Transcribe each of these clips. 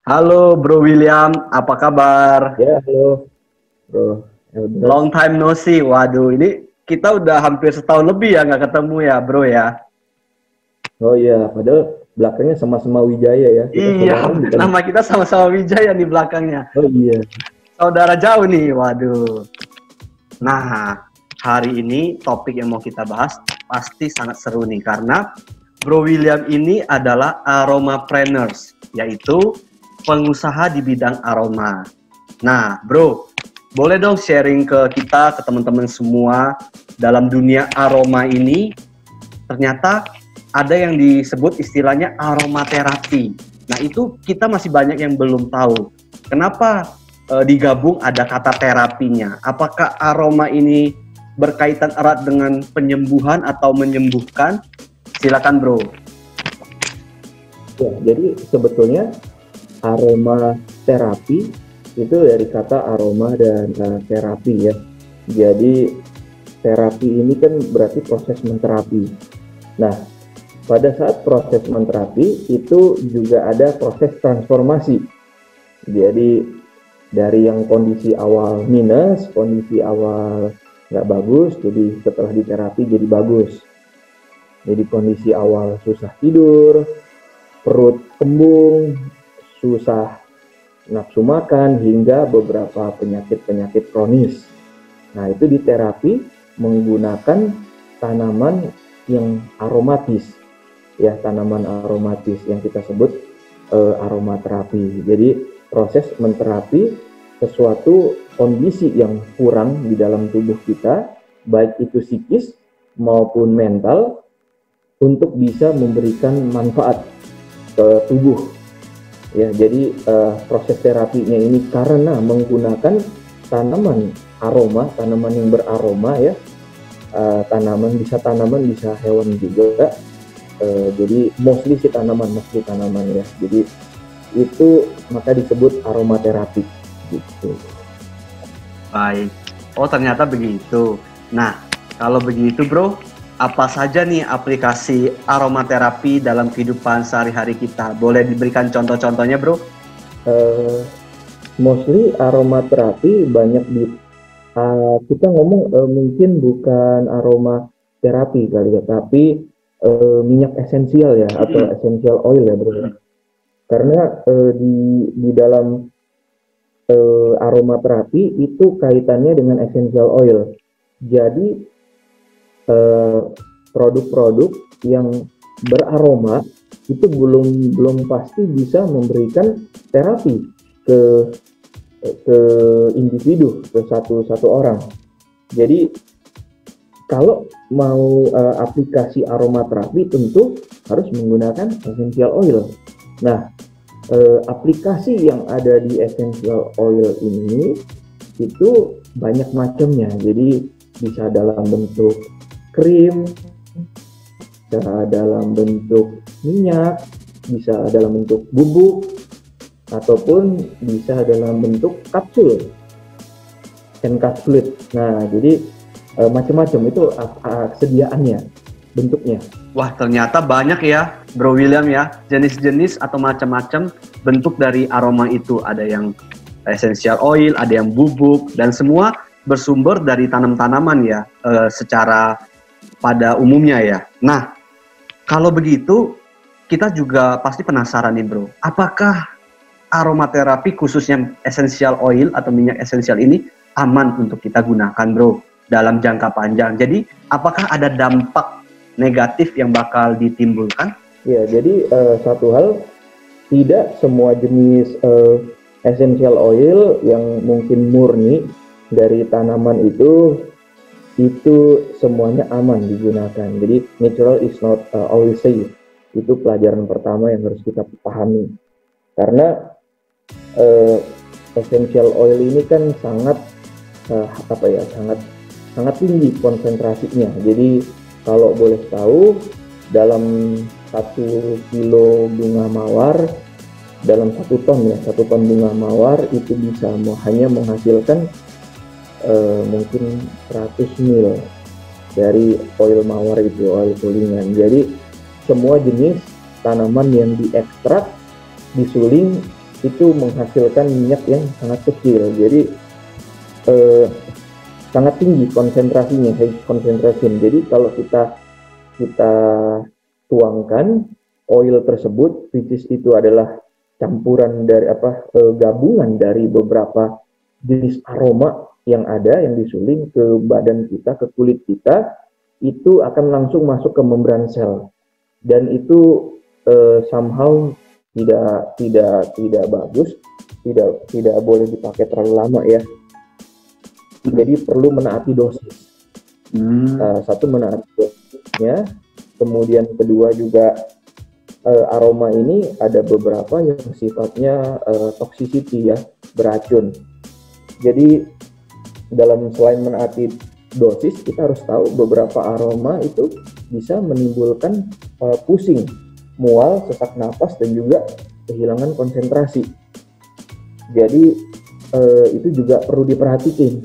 Halo Bro William, apa kabar? Ya, halo, bro. Elbert. Long time no see. Waduh, ini kita udah hampir setahun lebih ya nggak ketemu ya Bro ya. Oh iya, padahal belakangnya sama-sama Wijaya ya. Kita Iya, saudara bukan? nama kita sama-sama Wijaya di belakangnya. Oh iya, Saudara jauh nih, waduh. Nah, hari ini topik yang mau kita bahas pasti sangat seru nih karena Bro William ini adalah aromapreneurs, yaitu pengusaha di bidang aroma. Nah, Bro, boleh dong sharing ke kita, ke teman-teman semua dalam dunia aroma ini, ternyata ada yang disebut istilahnya aromaterapi. Nah, itu kita masih banyak yang belum tahu. Kenapa digabung ada kata terapinya? Apakah aroma ini berkaitan erat dengan penyembuhan atau menyembuhkan? Silakan, Bro. ya. Jadi sebetulnya aroma terapi itu dari kata aroma dan terapi ya. Jadi terapi ini kan berarti proses menterapi. Nah, pada saat proses menterapi itu juga ada proses transformasi. Jadi dari yang kondisi awal minus, kondisi awal nggak bagus, jadi setelah diterapi jadi bagus. Jadi kondisi awal susah tidur, perut kembung, susah nafsu makan, hingga beberapa penyakit-penyakit kronis. Nah, itu diterapi menggunakan tanaman yang aromatis, ya, tanaman aromatis yang kita sebut aromaterapi. Jadi proses menterapi sesuatu kondisi yang kurang di dalam tubuh kita, baik itu psikis maupun mental, untuk bisa memberikan manfaat ke tubuh. Ya, jadi proses terapinya ini karena menggunakan tanaman aroma, tanaman yang beraroma ya, tanaman bisa hewan juga. Jadi mostly tanaman ya. Jadi itu maka disebut aromaterapi gitu. Baik. Oh, ternyata begitu. Nah, kalau begitu, Bro, apa saja nih aplikasi aromaterapi dalam kehidupan sehari-hari kita? Boleh diberikan contoh-contohnya, Bro? Mostly aromaterapi banyak di kita ngomong mungkin bukan aroma terapi kali ya, tapi minyak esensial ya, atau essential oil ya bro. Karena di dalam aromaterapi itu kaitannya dengan essential oil. Jadi produk-produk yang beraroma itu belum pasti bisa memberikan terapi ke individu, ke satu orang. Jadi kalau mau aplikasi aromaterapi tentu harus menggunakan essential oil. Nah, aplikasi yang ada di essential oil ini itu banyak macamnya. Jadi bisa dalam bentuk krim, bisa dalam bentuk minyak, bisa dalam bentuk bubuk, ataupun bisa dalam bentuk kapsul, encapsulate. Nah, jadi macam-macam itu sediaannya, bentuknya. Wah, ternyata banyak ya, Bro William ya, jenis-jenis atau macam-macam bentuk dari aroma itu. Ada yang essential oil, ada yang bubuk, dan semua bersumber dari tanam-tanaman ya, secara pada umumnya ya. Nah, kalau begitu, kita juga pasti penasaran nih Bro, apakah aromaterapi khususnya essential oil atau minyak esensial ini aman untuk kita gunakan Bro dalam jangka panjang? Jadi, apakah ada dampak negatif yang bakal ditimbulkan? Ya, jadi satu hal, tidak semua jenis essential oil yang mungkin murni dari tanaman itu semuanya aman digunakan. Jadi natural is not always safe. Itu pelajaran pertama yang harus kita pahami. Karena essential oil ini kan sangat sangat tinggi konsentrasinya. Jadi kalau boleh tahu, dalam 1 kilo bunga mawar, dalam 1 ton bunga mawar itu bisa hanya menghasilkan mungkin 100 ml dari oil mawar itu, oil kulingan. Jadi semua jenis tanaman yang diekstrak, disuling, itu menghasilkan minyak yang sangat kecil. Jadi sangat tinggi konsentrasinya, high concentration. Jadi kalau kita tuangkan oil tersebut, which is itu adalah campuran dari gabungan dari beberapa jenis aroma yang ada yang disuling ke badan kita, ke kulit kita, itu akan langsung masuk ke membran sel, dan itu somehow tidak bagus, tidak boleh dipakai terlalu lama ya. Jadi perlu menaati dosis. Satu, menaati dosisnya, kemudian kedua juga aroma ini ada beberapa yang sifatnya toxicity ya, beracun. Jadi selain menaati dosis, kita harus tahu beberapa aroma itu bisa menimbulkan pusing, mual, sesak napas, dan juga kehilangan konsentrasi. Jadi itu juga perlu diperhatikan,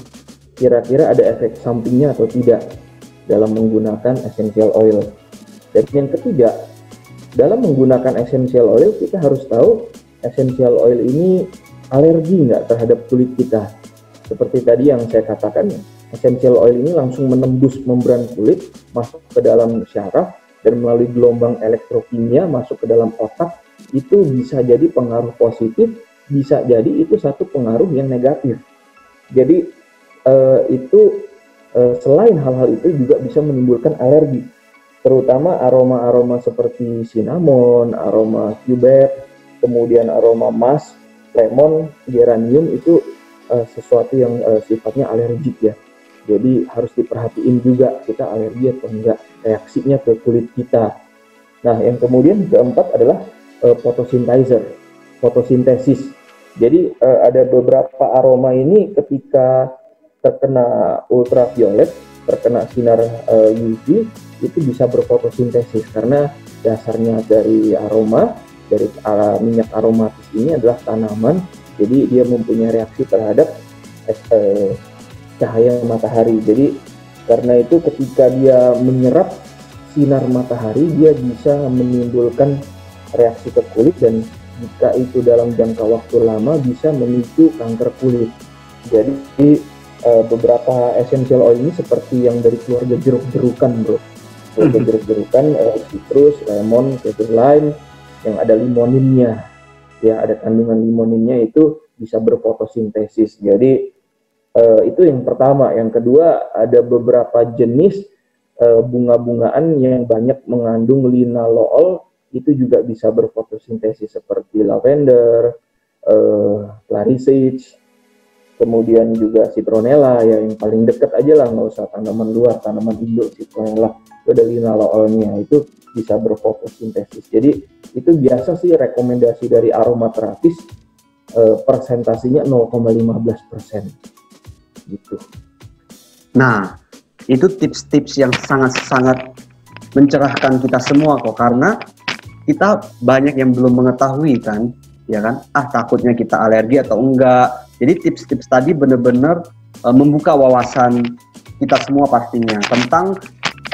kira-kira ada efek sampingnya atau tidak dalam menggunakan essential oil. Dan yang ketiga, dalam menggunakan essential oil, kita harus tahu essential oil ini alergi nggak terhadap kulit kita. Seperti tadi yang saya katakan, essential oil ini langsung menembus membran kulit, masuk ke dalam syaraf, dan melalui gelombang elektrokimia masuk ke dalam otak. Itu bisa jadi pengaruh positif, bisa jadi itu satu pengaruh yang negatif. Jadi selain hal-hal itu juga bisa menimbulkan alergi, terutama aroma-aroma seperti cinnamon, aroma cubeb, kemudian aroma musk, lemon, geranium, itu sesuatu yang sifatnya alergik ya. Jadi harus diperhatiin juga kita alergi atau enggak reaksinya ke kulit kita. Nah, yang kemudian keempat adalah fotosintesis. Jadi ada beberapa aroma ini ketika terkena ultraviolet, terkena sinar UV, itu bisa berfotosintesis karena dasarnya dari aroma, dari minyak aromatis ini adalah tanaman. Jadi dia mempunyai reaksi terhadap cahaya matahari. Jadi karena itu ketika dia menyerap sinar matahari, dia bisa menimbulkan reaksi ke kulit, dan jika itu dalam jangka waktu lama bisa memicu kanker kulit. Jadi beberapa essential oil ini seperti yang dari keluarga jeruk-jerukan, bro. Keluarga jeruk-jerukan, citrus, lemon, citrus lime, yang ada limoninnya. Ya, ada kandungan limoninnya, itu bisa berfotosintesis. Jadi itu yang pertama. Yang kedua, ada beberapa jenis bunga-bungaan yang banyak mengandung linalool, itu juga bisa berfotosintesis seperti lavender, clarisage, kemudian juga citronella ya, yang paling dekat aja lah, nggak usah tanaman luar, tanaman Indo, citronella itu ada linaloolnya, itu bisa berfotosintesis. Jadi itu biasa sih rekomendasi dari aromaterapis, persentasinya 0,15% gitu. Nah, itu tips-tips yang sangat-sangat mencerahkan kita semua kok, karena kita banyak yang belum mengetahui kan, ya kan? Takutnya kita alergi atau enggak. Jadi tips-tips tadi benar-benar membuka wawasan kita semua pastinya tentang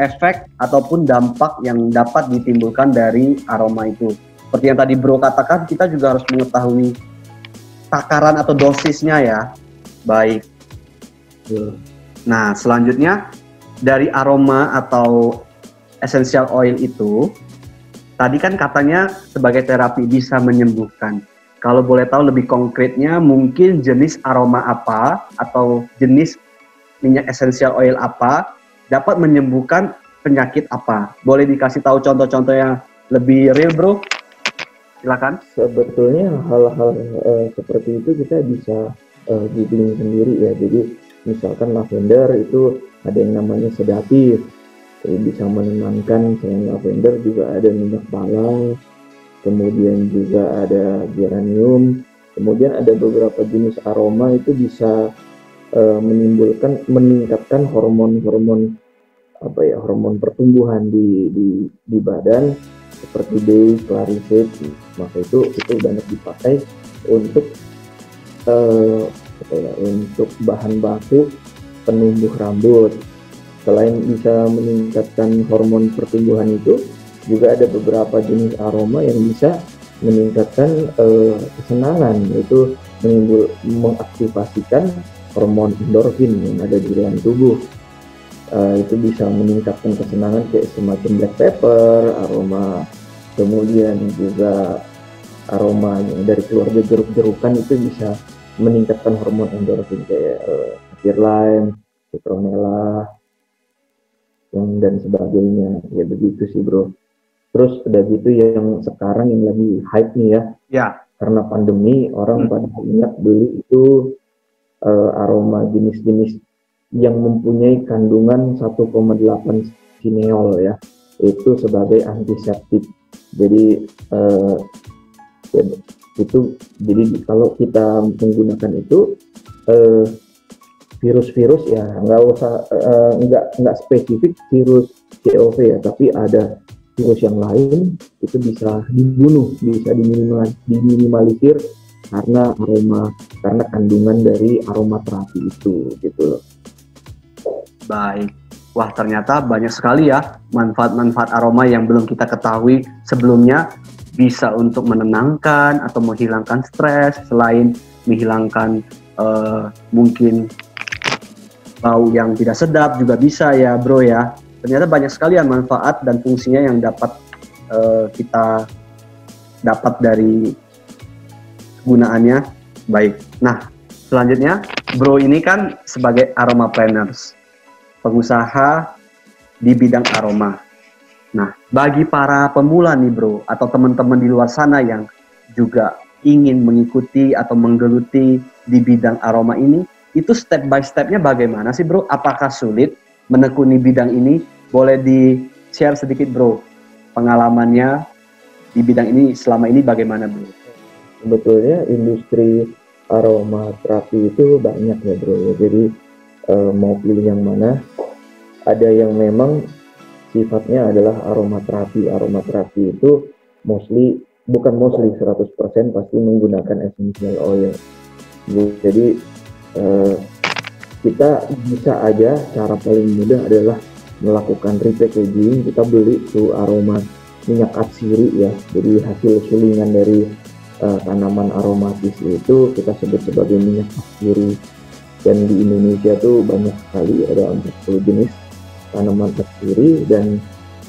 efek ataupun dampak yang dapat ditimbulkan dari aroma itu. Seperti yang tadi Bro katakan, kita juga harus mengetahui takaran atau dosisnya ya. Baik. Nah, selanjutnya dari aroma atau essential oil itu, tadi kan katanya sebagai terapi bisa menyembuhkan. Kalau boleh tahu lebih konkretnya, mungkin jenis aroma apa atau jenis minyak essential oil apa dapat menyembuhkan penyakit apa? Boleh dikasih tahu contoh-contoh yang lebih real, Bro? Silakan. Sebetulnya hal-hal seperti itu kita bisa giling sendiri ya. Jadi misalkan lavender itu ada yang namanya sedatif, jadi bisa menenangkan. Selain lavender juga ada minyak bawang, kemudian juga ada geranium, kemudian ada beberapa jenis aroma itu bisa meningkatkan hormon pertumbuhan di badan, seperti day, clarisage. Maka itu banyak dipakai untuk untuk bahan baku penumbuh rambut. Selain bisa meningkatkan hormon pertumbuhan itu, juga ada beberapa jenis aroma yang bisa meningkatkan kesenangan, yaitu mengaktifasikan hormon endorfin yang ada di dalam tubuh. Itu bisa meningkatkan kesenangan kayak semacam black pepper, aroma, kemudian juga aroma yang dari keluarga jeruk-jerukan itu bisa meningkatkan hormon endorfin kayak kefir lime, citronella, dan sebagainya. Ya begitu sih bro. Terus udah gitu yang sekarang yang lagi hype nih ya. Ya. Karena pandemi orang pada banyak beli itu aroma jenis-jenis yang mempunyai kandungan 1,8 sineol ya, itu sebagai antiseptik. Jadi jadi kalau kita menggunakan itu virus-virus ya nggak spesifik virus COV ya, tapi ada virus yang lain itu bisa dibunuh, bisa diminimalisir karena kandungan dari aromaterapi itu gitu loh. Baik. Wah, ternyata banyak sekali ya manfaat-manfaat aroma yang belum kita ketahui sebelumnya. Bisa untuk menenangkan atau menghilangkan stres, selain menghilangkan mungkin bau yang tidak sedap juga bisa ya bro ya. Ternyata banyak sekali ya manfaat dan fungsinya yang dapat kita dapat dari gunaannya. Baik. Nah, selanjutnya bro ini kan sebagai aromaplanners, pengusaha di bidang aroma. Nah, bagi para pemula nih bro, atau teman-teman di luar sana yang juga ingin mengikuti atau menggeluti di bidang aroma ini, itu step by stepnya bagaimana sih bro? Apakah sulit menekuni bidang ini? Boleh di-share sedikit bro, pengalamannya di bidang ini selama ini bagaimana bro? Sebetulnya industri aromaterapi itu banyak ya bro ya. Jadi mau pilih yang mana, ada yang memang sifatnya adalah aromaterapi. Aromaterapi itu bukan 100% pasti menggunakan essential oil. Jadi kita bisa aja, cara paling mudah adalah melakukan repackaging. Kita beli tuh aroma minyak atsiri ya, jadi hasil sulingan dari tanaman aromatis itu kita sebut sebagai minyak atsiri. Dan di Indonesia tuh banyak sekali, ada 40 jenis tanaman atsiri, dan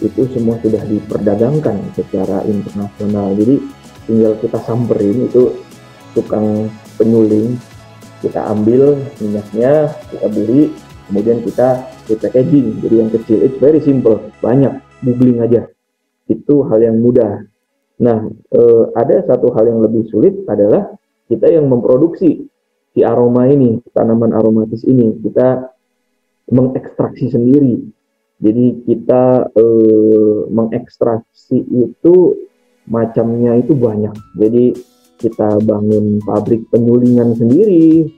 itu semua sudah diperdagangkan secara internasional. Jadi tinggal kita samperin itu tukang penyuling, kita ambil minyaknya, kita beli, kemudian kita repackaging jadi yang kecil. It's very simple, banyak, googling aja, itu hal yang mudah. Nah, ada satu hal yang lebih sulit adalah kita yang memproduksi si aroma ini, tanaman aromatis ini, kita mengekstraksi sendiri. Jadi kita mengekstraksi itu macamnya itu banyak. Jadi kita bangun pabrik penyulingan sendiri.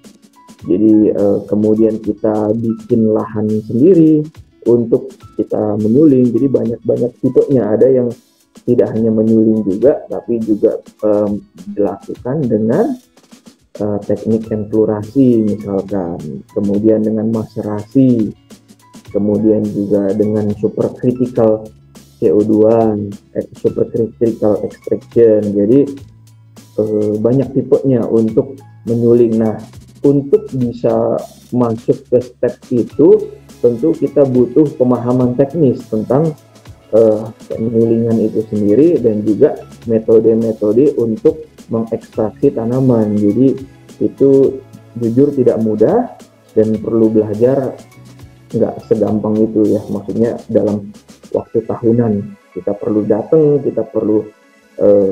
Jadi kemudian kita bikin lahan sendiri untuk kita menyuling. Jadi banyak tipenya. Ada yang tidak hanya menyuling juga, tapi juga dilakukan dengan teknik enflorasi misalkan, kemudian dengan maserasi, kemudian juga dengan supercritical CO2, supercritical extraction. Jadi banyak tipenya untuk menyuling. Nah, untuk bisa masuk ke step itu, tentu kita butuh pemahaman teknis tentang penyulingan itu sendiri dan juga metode-metode untuk mengekstraksi tanaman. Jadi itu jujur tidak mudah dan perlu belajar, nggak segampang itu ya. Maksudnya dalam waktu tahunan kita perlu datang, kita perlu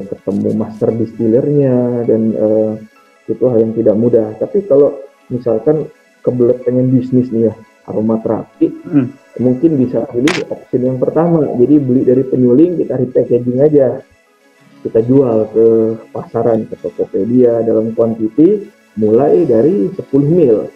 ketemu master distillernya, dan itu hal yang tidak mudah. Tapi kalau misalkan kebelet pengen bisnis nih ya, aromaterapi, mungkin bisa pilih opsi yang pertama. Jadi beli dari penyuling, kita repackaging aja, kita jual ke pasaran, ke Tokopedia dalam kuantiti mulai dari 10 mil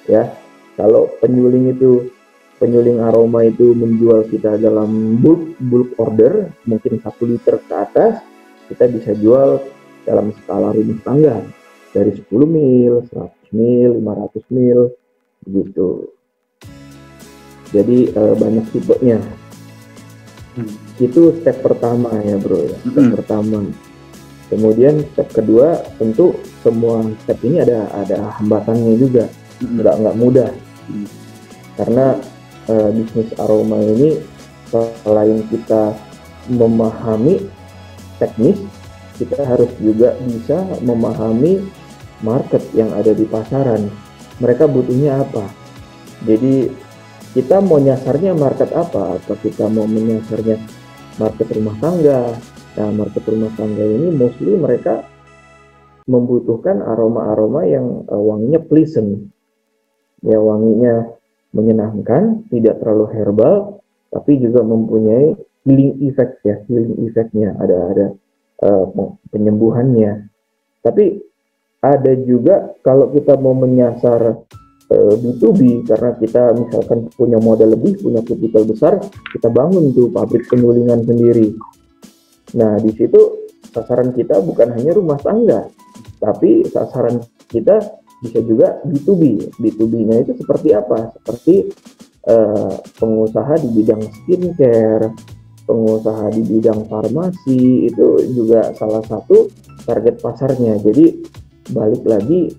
ya. Kalau penyuling aroma itu menjual kita dalam bulk order, mungkin 1 liter ke atas, kita bisa jual dalam skala rumah tangga dari 10 mil, 100 mil, 500 mil begitu. Jadi banyak tipenya. Itu step pertama ya bro ya. Step pertama. Kemudian step kedua, tentu semua step ini ada hambatannya juga, nggak mudah. Karena bisnis aroma ini selain kita memahami teknis, kita harus juga bisa memahami market yang ada di pasaran. Mereka butuhnya apa? Jadi kita mau nyasarnya market apa? Atau kita mau menyasarnya market rumah tangga? Nah, market rumah tangga ini mostly mereka membutuhkan aroma-aroma yang wanginya pleasant. Ya, wanginya menyenangkan, tidak terlalu herbal, tapi juga mempunyai healing effect ya, healing effectnya ada penyembuhannya. Tapi ada juga kalau kita mau menyasar B2B, karena kita misalkan punya modal lebih, punya kapital besar, kita bangun tuh pabrik penyulingan sendiri. Nah, di situ sasaran kita bukan hanya rumah tangga, tapi sasaran kita bisa juga B2B. B2B-nya itu seperti apa? Seperti pengusaha di bidang skincare, pengusaha di bidang farmasi, itu juga salah satu target pasarnya. Jadi balik lagi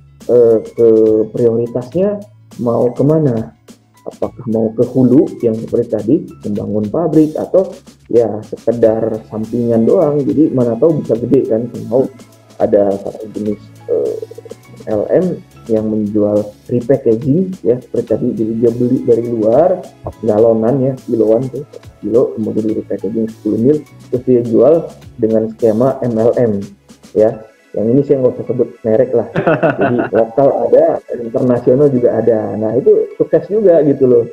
ke prioritasnya mau kemana? Apakah mau ke hulu yang seperti tadi membangun pabrik, atau ya sekedar sampingan doang, jadi mana tahu bisa gede kan. Mau ada satu jenis LM yang menjual repackaging ya, seperti tadi, jadi dia beli dari luar galonan ya, kiloan tuh, kilo, kemudian di repackaging 10 mil, terus dia jual dengan skema MLM ya. Yang ini saya nggak usah sebut merek lah, jadi lokal ada, internasional juga ada. Nah itu sukses juga gitu loh,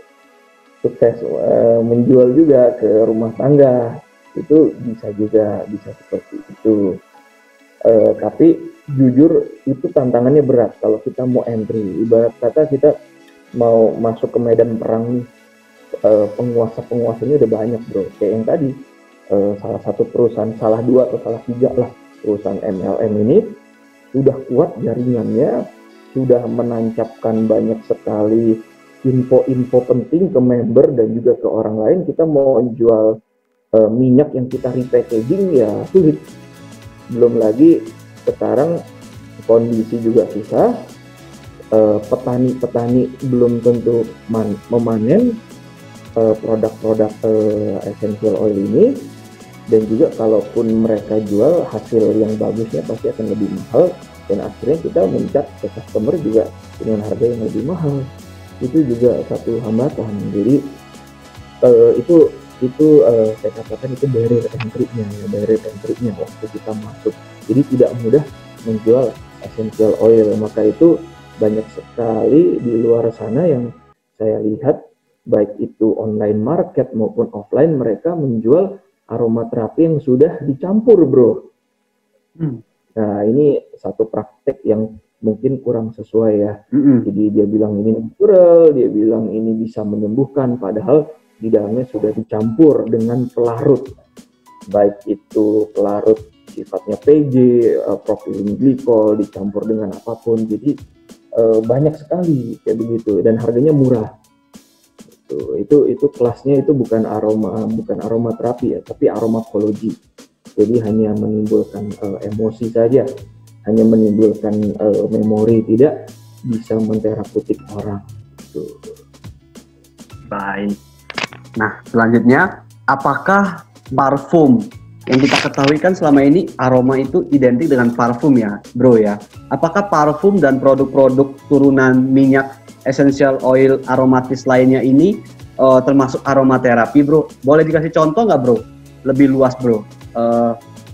sukses menjual juga ke rumah tangga, itu bisa juga, bisa seperti itu. Tapi jujur itu tantangannya berat kalau kita mau entry. Ibarat kata kita mau masuk ke medan perang nih, penguasa-penguasanya udah banyak bro, kayak yang tadi salah satu perusahaan, salah dua atau salah tiga lah perusahaan MLM ini sudah kuat jaringannya, sudah menancapkan banyak sekali info-info penting ke member dan juga ke orang lain. Kita mau jual minyak yang kita repackaging ya sulit. Belum lagi sekarang kondisi juga susah, petani-petani belum tentu memanen produk-produk essential oil ini. Dan juga kalaupun mereka jual hasil yang bagusnya pasti akan lebih mahal, dan akhirnya kita mencat ke customer juga dengan harga yang lebih mahal. Itu juga satu hambatan. Jadi itu saya katakan itu barrier entry-nya waktu kita masuk. Jadi tidak mudah menjual essential oil. Maka itu banyak sekali di luar sana yang saya lihat, baik itu online market maupun offline, mereka menjual aromaterapi yang sudah dicampur bro. Nah ini satu praktek yang mungkin kurang sesuai ya. Jadi dia bilang ini natural, dia bilang ini bisa menyembuhkan, padahal di dalamnya sudah dicampur dengan pelarut, baik itu pelarut sifatnya PG, propylene glycol, dicampur dengan apapun. Jadi banyak sekali kayak begitu, dan harganya murah. Itu kelasnya itu bukan aromaterapi ya, tapi aromakologi. Jadi hanya menimbulkan emosi saja, hanya menimbulkan memori, tidak bisa menterapeutik orang. Baik. Nah selanjutnya, apakah parfum yang kita ketahui kan selama ini aroma itu identik dengan parfum ya bro ya? Apakah parfum dan produk-produk turunan minyak essential oil aromatis lainnya ini termasuk aromaterapi bro? Boleh dikasih contoh nggak bro? Lebih luas bro.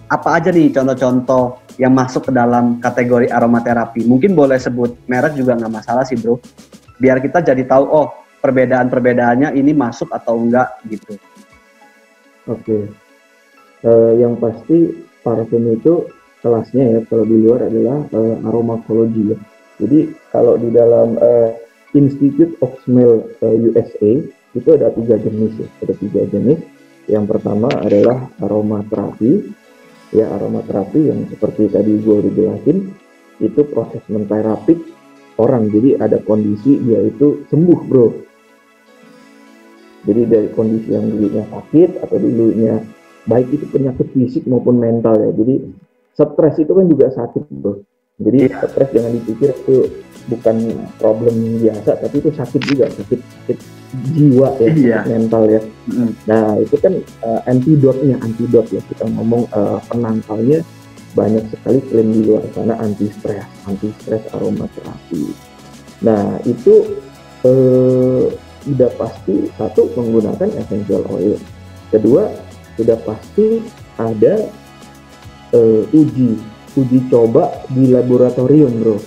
Apa aja nih contoh-contoh yang masuk ke dalam kategori aromaterapi? Mungkin boleh sebut merek juga nggak masalah sih bro. Biar kita jadi tahu, oh perbedaan-perbedaannya ini masuk atau enggak gitu. Oke. Yang pasti parfum itu kelasnya ya, kalau di luar adalah aromakologi ya. Jadi kalau di dalam Institute of Smell USA itu ada 3 jenis ya, ada 3 jenis. Yang pertama adalah aromaterapi ya, aromaterapi yang seperti tadi gue udah jelasin, itu proses menterapik orang. Jadi ada kondisi dia itu sembuh bro. Jadi dari kondisi yang dulunya sakit atau dulunya baik itu penyakit fisik maupun mental ya, jadi stres itu kan juga sakit bro. Jadi stres jangan dipikir itu bukan problem biasa, tapi itu sakit juga, sakit jiwa ya, sakit mental ya. Nah itu kan antidot ya, kita ngomong penangkalnya banyak sekali klaim di luar sana anti stres aromaterapi. Nah itu udah pasti satu menggunakan essential oil, kedua sudah pasti ada uji coba di laboratorium bro.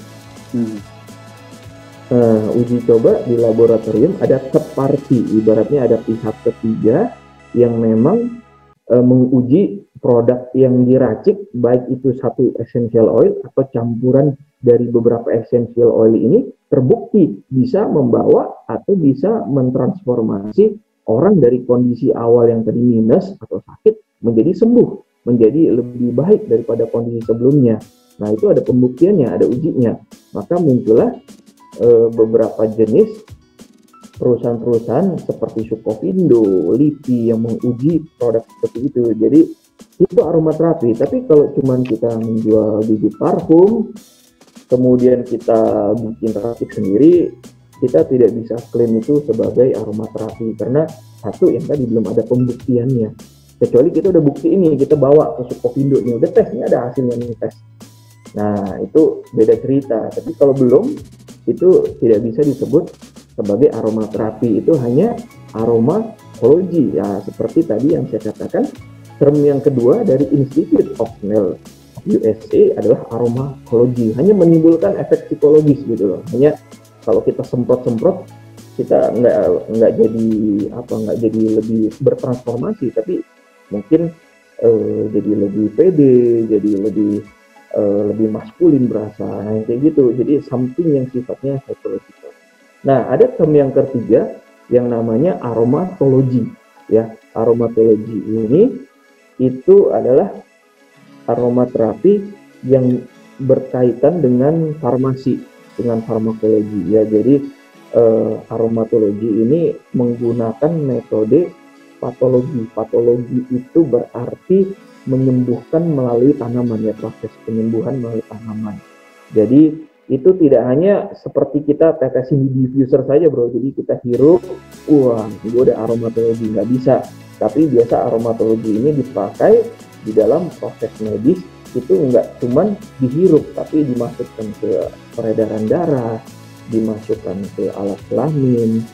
Uji coba di laboratorium ada third party, ibaratnya ada pihak ketiga yang memang menguji produk yang diracik, baik itu satu essential oil atau campuran dari beberapa essential oil ini, terbukti bisa membawa atau bisa mentransformasi orang dari kondisi awal yang tadi minus atau sakit menjadi sembuh, menjadi lebih baik daripada kondisi sebelumnya. Nah itu ada pembuktiannya, ada ujinya. Maka muncullah beberapa jenis perusahaan-perusahaan seperti Sukovindo, LIPI yang menguji produk seperti itu. Jadi itu aromaterapi. Tapi kalau cuma kita menjual bibit parfum, kemudian kita bikin racik sendiri, kita tidak bisa klaim itu sebagai aromaterapi karena satu yang tadi belum ada pembuktiannya. Kecuali kita udah bukti ini, kita bawa ke Sukovindo nih, udah tes, ini ada hasilnya nih tes. Nah itu beda cerita. Tapi kalau belum, itu tidak bisa disebut sebagai aromaterapi, itu hanya aromakologi ya, seperti tadi yang saya katakan. Term yang kedua dari Institute of Smell USA adalah aromakologi, hanya menimbulkan efek psikologis gitu loh. Hanya kalau kita semprot kita nggak jadi lebih bertransformasi, tapi mungkin jadi lebih pede, jadi lebih maskulin berasa, nah kayak gitu. Jadi something yang sifatnya psychological. Nah, ada term yang ketiga yang namanya aromatologi. Ya, aromatologi ini itu adalah aromaterapi yang berkaitan dengan farmasi, dengan farmakologi. Ya, jadi aromatologi ini menggunakan metode patologi. Patologi itu berarti menyembuhkan melalui tanaman ya, proses penyembuhan melalui tanaman. Jadi itu tidak hanya seperti kita tetesin di diffuser saja bro, jadi kita hirup, wah gue udah aromatologi, nggak bisa. Tapi biasa aromatologi ini dipakai di dalam proses medis, itu nggak cuman dihirup, tapi dimasukkan ke peredaran darah, dimasukkan ke alat kelamin,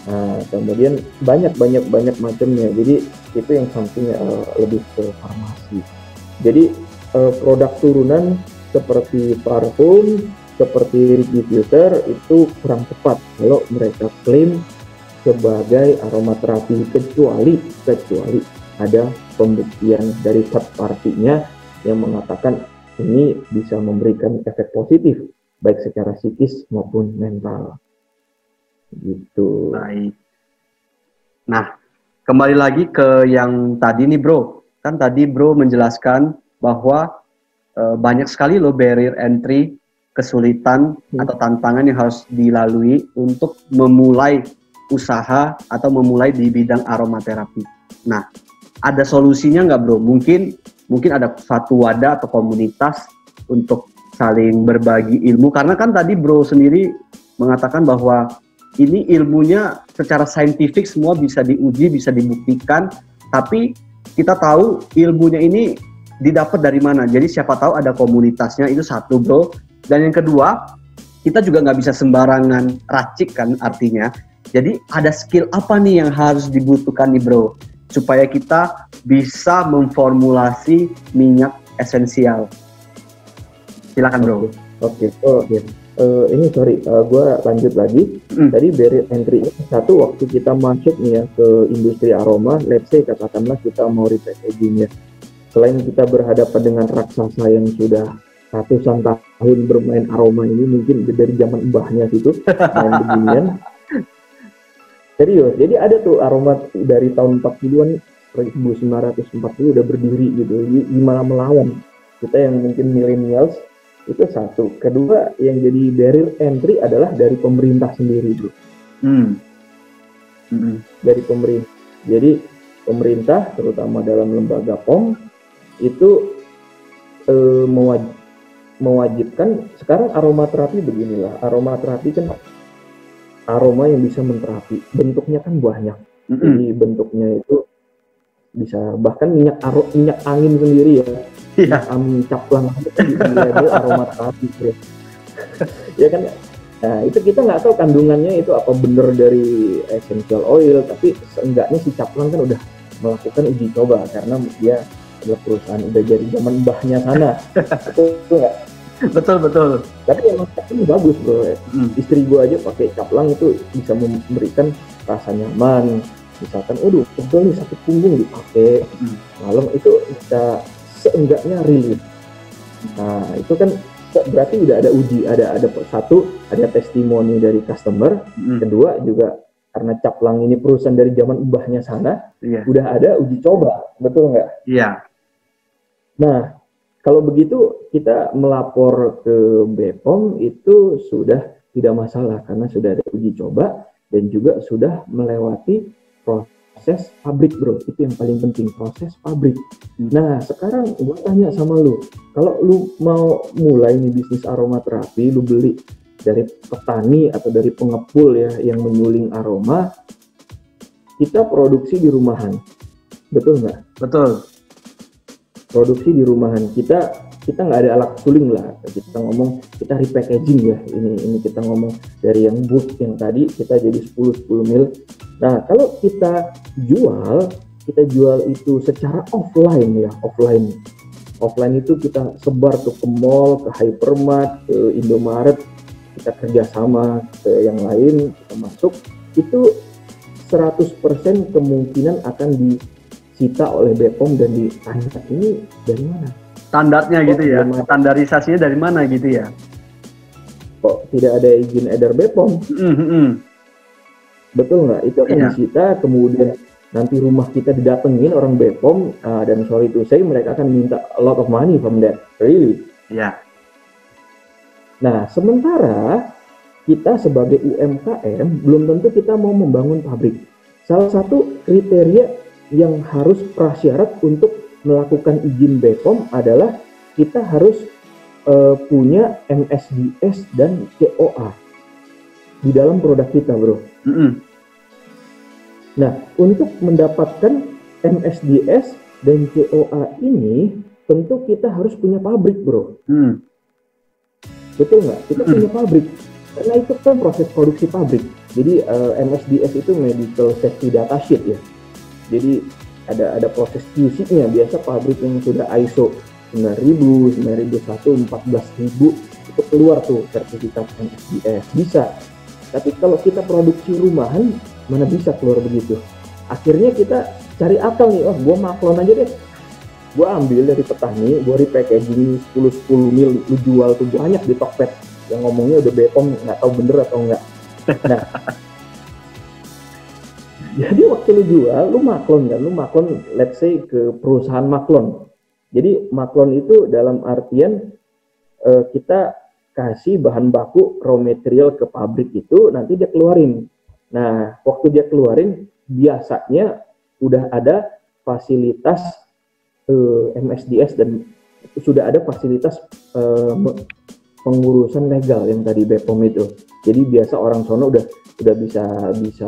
nah, kemudian banyak macamnya. Jadi itu yang sampingnya lebih ke farmasi. Jadi produk turunan seperti parfum, seperti diffuser itu kurang tepat kalau mereka klaim sebagai aromaterapi, kecuali ada pembuktian dari third party-nya yang mengatakan ini bisa memberikan efek positif baik secara psikis maupun mental. Gitu. Baik. Nah, kembali lagi ke yang tadi nih bro. Kan tadi bro menjelaskan bahwa banyak sekali loh barrier entry, kesulitan atau tantangan yang harus dilalui untuk memulai usaha atau memulai di bidang aromaterapi. Nah, ada solusinya nggak bro? Mungkin ada suatu wadah atau komunitas untuk saling berbagi ilmu, karena kan tadi bro sendiri mengatakan bahwa ini ilmunya secara saintifik semua bisa diuji, bisa dibuktikan, tapi kita tahu ilmunya ini didapat dari mana. Jadi siapa tahu ada komunitasnya, itu satu bro. Dan yang kedua, kita juga nggak bisa sembarangan racik kan artinya. Jadi ada skill apa nih yang harus dibutuhkan nih bro, supaya kita bisa memformulasi minyak esensial. Silakan bro. Oke. Ini sorry, gue lanjut lagi. Tadi barrier entry satu, waktu kita masuk nih ya ke industri aroma, let's say katakanlah kita mau repackaging ya. Selain kita berhadapan dengan raksasa yang sudah ratusan tahun bermain aroma ini, mungkin dari zaman mbahnya situ main beginian. Serius, jadi ada tuh aroma dari tahun 40-an, 1940 udah berdiri gitu, gimana melawan kita yang mungkin millennials. Itu satu. Kedua, yang jadi barrier entry adalah dari pemerintah sendiri bro. Dari pemerintah. Jadi pemerintah terutama dalam lembaga POM itu mewajibkan. Sekarang aromaterapi beginilah, aromaterapi kan aroma yang bisa menterapi, bentuknya kan banyak. Jadi bentuknya itu bisa bahkan minyak angin sendiri ya, minyak angin caplang itu label aromaterapi ya. Ya kan. Nah itu kita nggak tahu kandungannya itu apa bener dari essential oil, tapi seenggaknya si caplang kan udah melakukan uji coba karena dia adalah perusahaan udah dari zaman mbahnya sana. Betul nggak? Betul. Tapi emang ini bagus bro. Istri gue aja pakai caplang itu bisa memberikan rasa nyaman. Misalkan, waduh, betul nih sakit punggung dipakai malam itu bisa seenggaknya relief. Nah itu kan berarti udah ada uji, ada satu, ada testimoni dari customer. Kedua juga karena caplang ini perusahaan dari zaman mbahnya sana, udah ada uji coba, betul nggak? Iya. Nah, kalau begitu kita melapor ke BPOM itu sudah tidak masalah karena sudah ada uji coba dan juga sudah melewati proses pabrik bro. Itu yang paling penting, proses pabrik. Nah, sekarang gue tanya sama lu, kalau lu mau mulai nih bisnis aromaterapi, lu beli dari petani atau dari pengepul ya yang menyuling aroma, kita produksi di rumahan, betul nggak? Betul. Produksi di rumahan, kita nggak ada alat suling lah, kita ngomong kita repackaging ya, ini kita ngomong dari yang booth yang tadi kita jadi 10 mil. Nah kalau kita jual itu secara offline ya, offline itu kita sebar tuh ke mall, ke hypermart, ke Indomaret, kita kerjasama ke yang lain, kita masuk, itu 100% kemungkinan akan disita oleh BPOM dan ditanya ini dari mana? Standarnya gitu ya, standarisasinya dari mana gitu ya? Kok tidak ada izin edar BPOM? Betul nggak? Itu akan disita, kemudian nanti rumah kita didatengin orang BPOM, dan sorry to say mereka akan minta a lot of money from that, really. Iya. Nah, sementara kita sebagai UMKM belum tentu kita mau membangun pabrik. Salah satu kriteria yang harus prasyarat untuk melakukan izin BPOM adalah kita harus punya MSDS dan COA di dalam produk kita, bro. Nah, untuk mendapatkan MSDS dan COA ini, tentu kita harus punya pabrik, bro. Betul nggak? Kita punya pabrik. Karena itu kan proses produksi pabrik. Jadi MSDS itu Medical Safety Data Sheet ya. Jadi ada proses QC-nya. Biasa pabrik yang sudah ISO 9000, 9001, 14000 itu keluar tuh sertifikat MSDS. Bisa. Tapi kalau kita produksi rumahan, mana bisa keluar begitu? Akhirnya kita cari akal nih, gua maklon aja deh. Gua ambil dari petani, gua repackaging 10 mil, lu jual tuh banyak di Tokped. Yang ngomongnya udah BPOM, nggak tahu bener atau enggak. Nah, jadi waktu lu jual, lu maklon kan, let's say ke perusahaan maklon. Jadi maklon itu dalam artian kita kasih bahan baku raw material ke pabrik itu, nanti dia keluarin. Nah, waktu dia keluarin, biasanya udah ada fasilitas MSDS dan sudah ada fasilitas pengurusan legal yang tadi BPOM itu. Jadi biasa orang sono udah bisa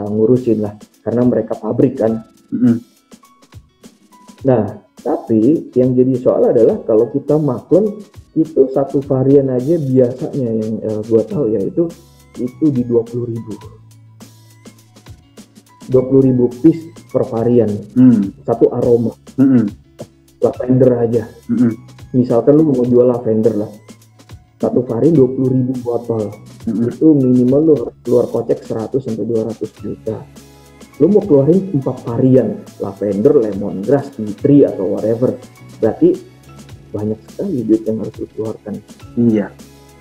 ngurusin lah karena mereka pabrik kan. Nah, tapi yang jadi soal adalah kalau kita maklon itu satu varian aja biasanya yang gua tahu ya itu di 20.000. 20.000 piece per varian. Satu aroma. Lavender aja. Misalkan lu mau jual lavender lah. Satu varian 20.000 botol. Itu minimal lu keluar kocek 100 sampai 200 juta. Lu mau keluarin 4 varian, lavender, lemongrass, tea tree atau whatever. Berarti banyak sekali duit yang harus lu keluarkan. Iya.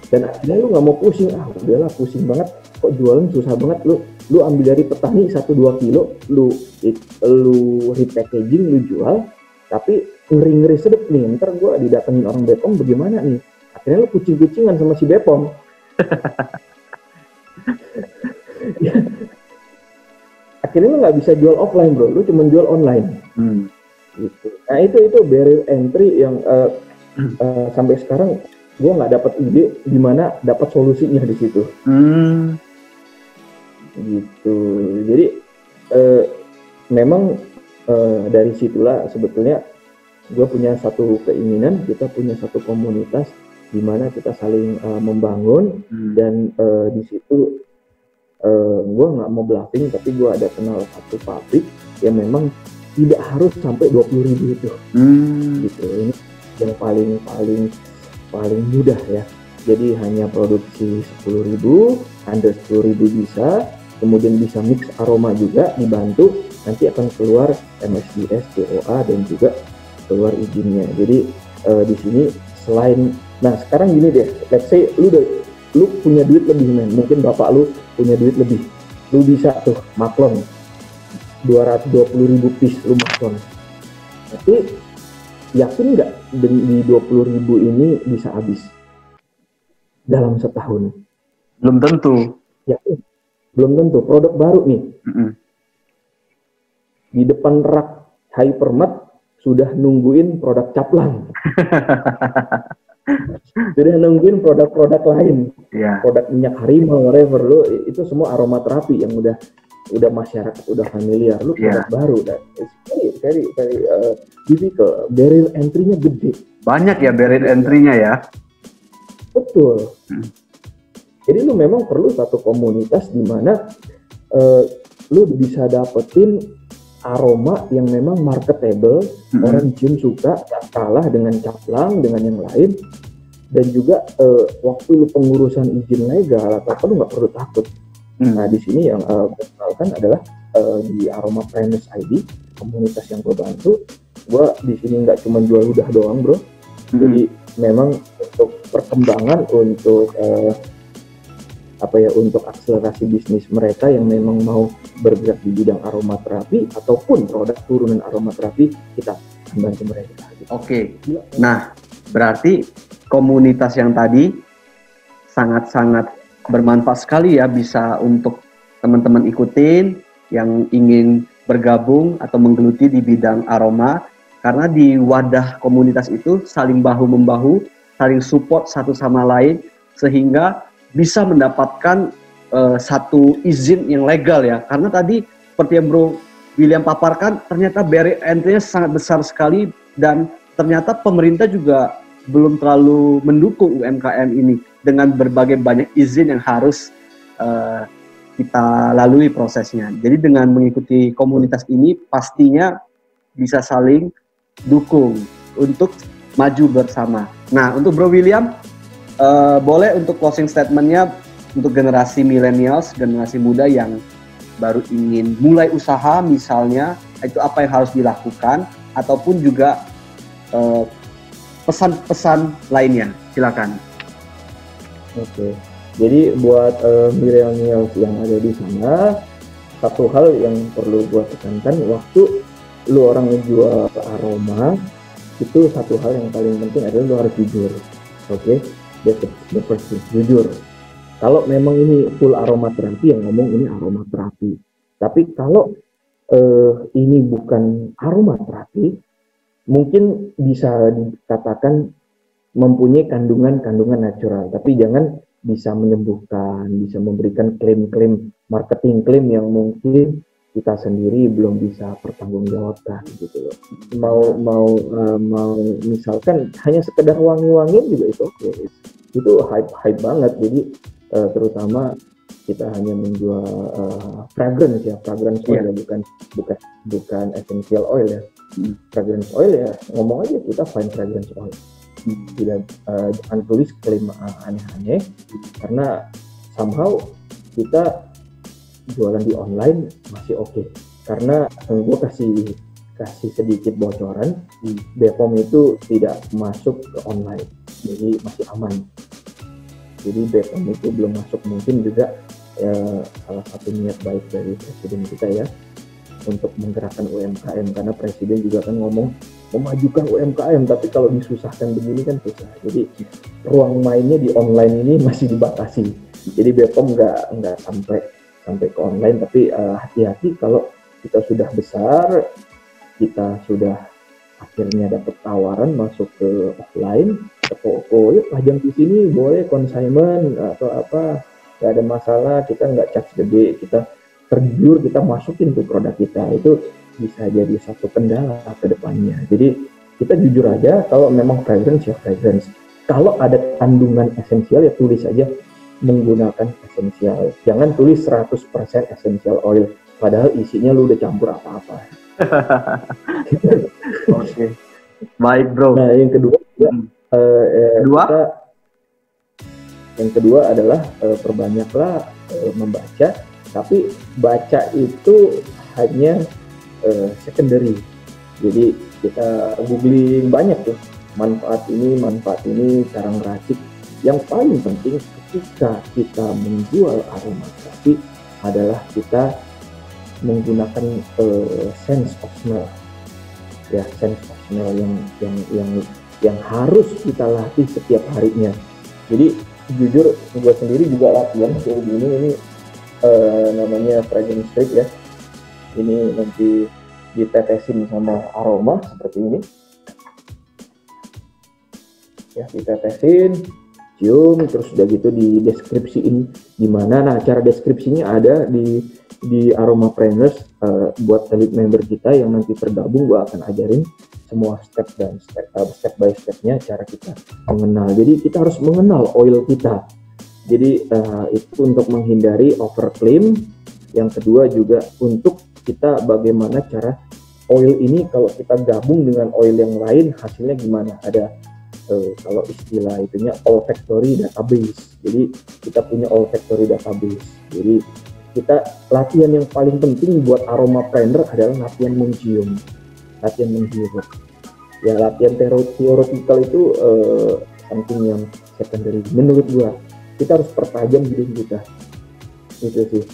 Dan akhirnya lu nggak mau pusing, udahlah pusing banget. Kok jualan susah banget, lu ambil dari petani 1-2 kilo, lu repackaging, lu jual, tapi ngeri-ngeri sedep nih, ntar gua didatengin orang BPOM bagaimana nih? Akhirnya lu kucing-kucingan sama si BPOM. Akhirnya lu nggak bisa jual offline bro, lu cuma jual online. Gitu. Nah itu barrier entry yang sampai sekarang gue nggak dapat ide di mana dapat solusinya di situ. Gitu. Jadi memang dari situlah sebetulnya gue punya satu keinginan, kita punya satu komunitas di mana kita saling membangun, dan di situ gue nggak mau bluffing, tapi gue ada kenal satu pabrik yang memang tidak harus sampai 20.000 itu. Gitu. Ini yang paling mudah ya. Jadi hanya produksi 10.000, under 10.000 bisa, kemudian bisa mix aroma juga dibantu, nanti akan keluar MSDS, COA, dan juga keluar izinnya. Jadi di sini selain, nah sekarang gini deh, let's say lu punya duit lebih, mungkin bapak lu punya duit lebih, lu bisa tuh maklon 220.000 piece lu maklon. Tapi yakin nggak di 20.000 ini bisa habis dalam setahun? Belum tentu. Yakin? Belum tentu. Produk baru nih. Di depan rak Hypermart sudah nungguin produk caplang. Sudah nungguin produk-produk lain. Produk minyak harimau, whatever, lu itu semua aromaterapi yang udah masyarakat udah familiar. Lu produk baru, dan it's very difficult. Barrier entry-nya gede. Banyak ya barrier entry-nya ya. Betul. Jadi lu memang perlu satu komunitas di mana lu bisa dapetin aroma yang memang marketable, orang cium suka, gak kalah dengan caplang, dengan yang lain. Dan juga waktu lu pengurusan izin legal atau apa, lu nggak perlu takut. Nah di sini yang gue kenalkan adalah di Aroma Premise ID, komunitas yang gue bantu. Gue di sini nggak cuma jual udah doang, bro. Jadi memang untuk perkembangan, untuk untuk akselerasi bisnis mereka yang memang mau bergerak di bidang aromaterapi ataupun produk turunan aromaterapi, kita akan bantu mereka. Oke. Nah, berarti komunitas yang tadi sangat-sangat bermanfaat sekali ya, bisa untuk teman-teman ikutin yang ingin bergabung atau menggeluti di bidang aroma, karena di wadah komunitas itu saling bahu-membahu, saling support satu sama lain, sehingga bisa mendapatkan satu izin yang legal ya. Karena tadi seperti yang Bro William paparkan, ternyata barrier entry-nya sangat besar sekali, dan ternyata pemerintah juga belum terlalu mendukung UMKM ini dengan berbagai banyak izin yang harus kita lalui prosesnya. Jadi dengan mengikuti komunitas ini pastinya bisa saling dukung untuk maju bersama. Nah, untuk Bro William, boleh untuk closing statement-nya untuk generasi millennials, generasi muda yang baru ingin mulai usaha misalnya, itu apa yang harus dilakukan, ataupun juga pesan-pesan lainnya, silakan. Oke. Jadi buat millennials yang ada di sana, satu hal yang perlu gua tekankan, waktu lu orang ngejual aroma, itu satu hal yang paling penting adalah lu harus jujur. Oke? The first thing, jujur. Kalau memang ini full aromaterapi, yang ngomong ini aromaterapi. Tapi kalau ini bukan aromaterapi, mungkin bisa dikatakan mempunyai kandungan natural, tapi jangan bisa menyembuhkan, bisa memberikan klaim-klaim, marketing klaim yang mungkin kita sendiri belum bisa pertanggungjawabkan gitu loh. Mau misalkan hanya sekedar wangi-wangian juga itu oke. Itu hype banget. Jadi terutama kita hanya menjual fragrance oil ya, bukan essential oil ya. Fragrance oil ya, ngomong aja kita fine fragrance oil. Tidak jangan tulis klaim aneh-aneh, karena somehow kita jualan di online masih oke. Karena gue kasih sedikit bocoran, BPOM itu tidak masuk ke online, jadi masih aman. Jadi BPOM itu belum masuk, mungkin juga salah satu niat baik dari presiden kita ya untuk menggerakkan UMKM, karena presiden juga kan ngomong memajukan UMKM, tapi kalau disusahkan begini kan susah. Jadi ruang mainnya di online ini masih dibatasi. Jadi BPOM nggak sampai ke online, tapi hati-hati kalau kita sudah besar, kita sudah akhirnya dapat tawaran masuk ke offline, ke toko, yuk pajang di sini boleh consignment atau apa, nggak ada masalah, kita nggak charge gede, kita tergiur, kita masukin tuh produk kita. Itu bisa jadi satu kendala ke depannya. Jadi kita jujur aja, kalau memang fragrance ya fragrance. Kalau ada kandungan esensial ya tulis aja menggunakan esensial. Jangan tulis 100% essential oil, padahal isinya lu udah campur apa-apa. Oke. Baik, Bro. Nah, yang kedua yang kedua adalah perbanyaklah membaca, tapi baca itu hanya secondary. Jadi kita googling banyak tuh manfaat ini, cara ngeracik. Yang paling penting ketika kita menjual aromaterapi adalah kita menggunakan sense of smell, ya, sense of smell yang harus kita latih setiap harinya. Jadi jujur gue sendiri juga latihan kayak gini, ini namanya fragrance strip ya. Ini nanti ditetesin sama aroma seperti ini, ya, ditetesin, cium, terus udah gitu dideskripsiin gimana. Nah, cara deskripsinya ada di Aromapreneurs. Buat elite member kita yang nanti tergabung, gue akan ajarin semua step by stepnya cara kita mengenal. Jadi kita harus mengenal oil kita. Jadi itu untuk menghindari overclaim. Yang kedua juga untuk kita bagaimana cara oil ini kalau kita gabung dengan oil yang lain hasilnya gimana. Ada kalau istilah itunya olfactory database. Jadi kita punya olfactory database. Jadi kita latihan yang paling penting buat aromapreneur adalah latihan mencium, latihan menghirup. Ya, latihan theoretical itu something yang secondary menurut gua. Kita harus pertajam hidung kita. Itu sih.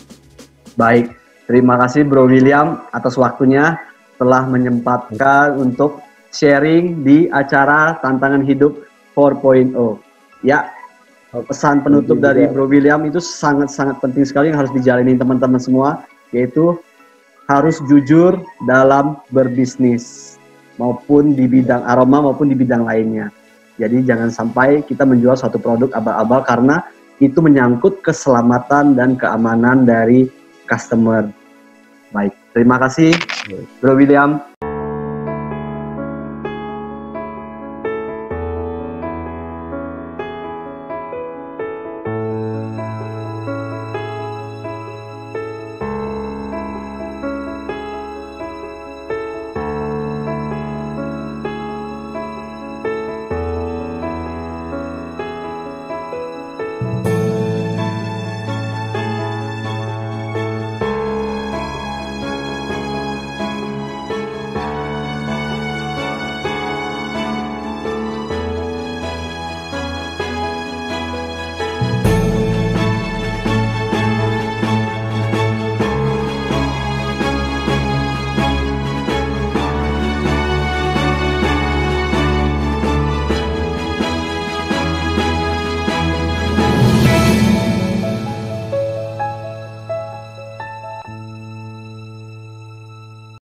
Baik, terima kasih Bro William atas waktunya telah menyempatkan untuk sharing di acara Tantangan Hidup 4.0. Ya, pesan penutup dari Bro William itu sangat-sangat penting sekali yang harus dijalani teman-teman semua, yaitu harus jujur dalam berbisnis, maupun di bidang aroma maupun di bidang lainnya. Jadi jangan sampai kita menjual suatu produk abal-abal karena itu menyangkut keselamatan dan keamanan dari customer. Baik, terima kasih Bro William.